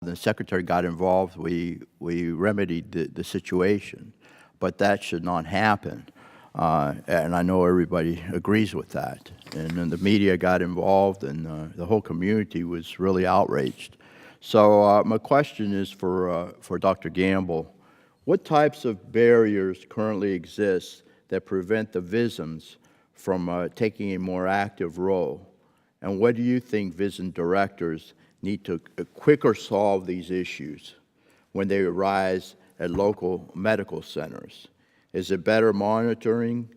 the Secretary got involved, we remedied the situation. But that should not happen. And I know everybody agrees with that. And then the media got involved, and the whole community was really outraged. So my question is for Dr. Gamble. What types of barriers currently exist that prevent the VISNs from taking a more active role? And what do you think VISN directors need to quicker solve these issues when they arise at local medical centers? Is it better monitoring?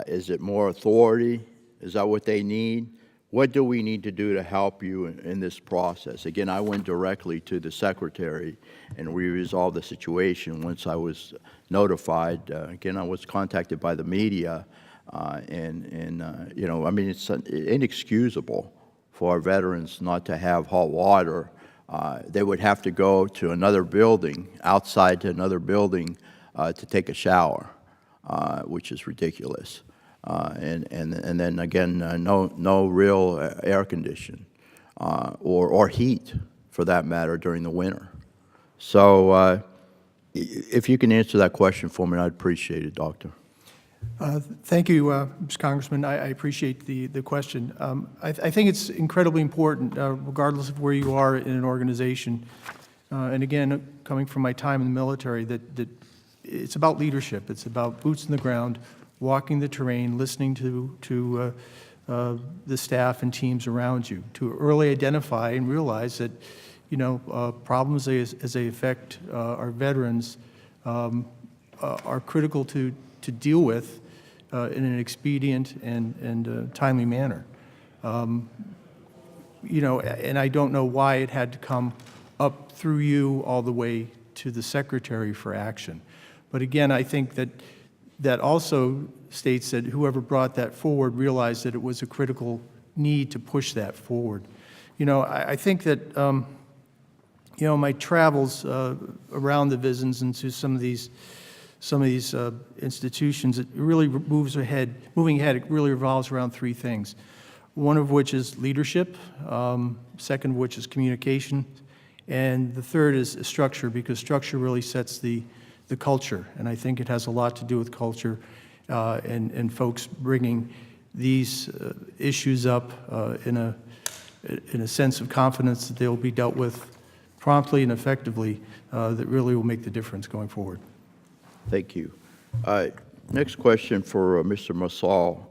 Is it more authority? Is that what they need? What do we need to do to help you in this process? Again, I went directly to the Secretary, and we resolved the situation once I was notified. Again, I was contacted by the media, you know, I mean, it's inexcusable for our veterans not to have hot water. They would have to go to another building, outside to another building, to take a shower, which is ridiculous. And then again, no real air condition or heat, for that matter, during the winter. So if you can answer that question for me, I'd appreciate it, Doctor. Thank you, Mr. Congressman. I appreciate the question. I think it's incredibly important, regardless of where you are in an organization, and again, coming from my time in the military, that it's about leadership. It's about boots on the ground, walking the terrain, listening to the staff and teams around you, to early identify and realize that, you know, problems as they affect our veterans are critical to deal with in an expedient and timely manner. You know, and I don't know why it had to come up through you all the way to the Secretary for action. But again, I think that also states that whoever brought that forward realized that it was a critical need to push that forward. You know, I think that, you know, my travels around the VISNs and to some of these institutions, it really moving ahead, it really revolves around three things. One of which is leadership, second of which is communication, and the third is structure, because structure really sets the culture, and I think it has a lot to do with culture and folks bringing these issues up in a sense of confidence that they'll be dealt with promptly and effectively that really will make the difference going forward. Thank you. Next question for Mr. Massal.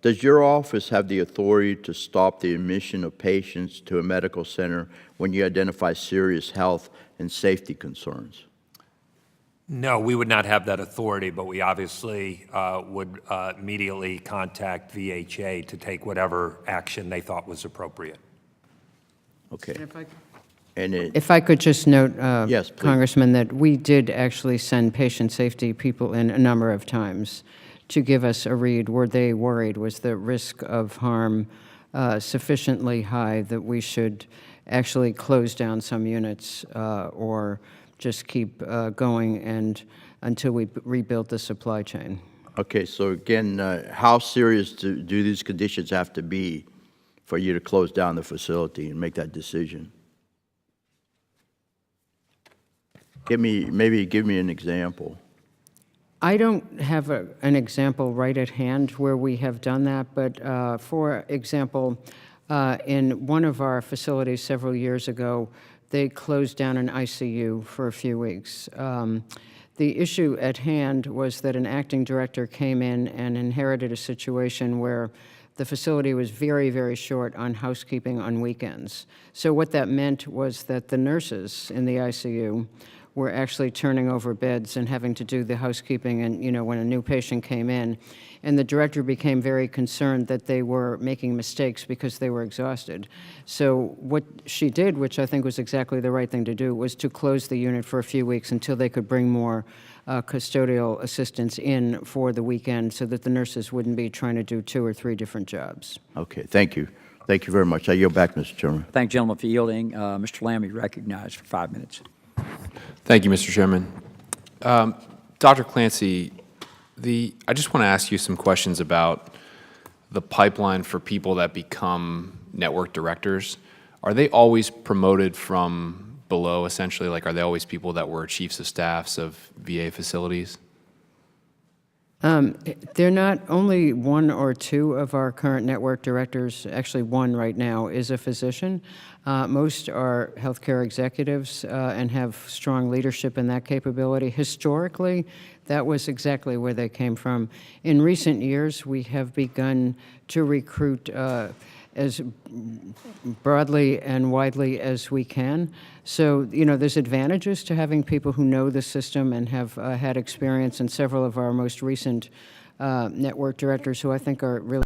Does your office have the authority to stop the admission of patients to a medical center when you identify serious health and safety concerns? No, we would not have that authority, but we obviously would immediately contact VHA to take whatever action they thought was appropriate. Okay. If I could just note, yes, Congressman, that we did actually send patient safety people in a number of times to give us a read. Were they worried? Was the risk of harm sufficiently high that we should actually close down some units or just keep going and until we rebuilt the supply chain? Okay, so again, how serious do these conditions have to be for you to close down the facility and make that decision? Maybe give me an example. I don't have an example right at hand where we have done that, but for example, in one of our facilities several years ago, they closed down an ICU for a few weeks. The issue at hand was that an acting director came in and inherited a situation where the facility was very, very short on housekeeping on weekends. So what that meant was that the nurses in the ICU were actually turning over beds and having to do the housekeeping and, you know, when a new patient came in. And the director became very concerned that they were making mistakes because they were exhausted. So what she did, which I think was exactly the right thing to do, was to close the unit for a few weeks until they could bring more custodial assistants in for the weekend so that the nurses wouldn't be trying to do 2 or 3 different jobs. Okay, thank you. Thank you very much. I yield back, Mr. Chairman. Thank the gentleman for yielding. Mr. Lamb, you recognized for 5 minutes. Thank you, Mr. Chairman. Dr. Clancy, I just want to ask you some questions about the pipeline for people that become network directors. Are they always promoted from below, essentially? Like, are they always people that were chiefs of staffs of VA facilities? They're not only one or two of our current network directors, actually one right now is a physician. Most are healthcare executives and have strong leadership in that capability. Historically, that was exactly where they came from. In recent years, we have begun to recruit as broadly and widely as we can. So, there's advantages to having people who know the system and have had experience, and several of our most recent network directors who I think are really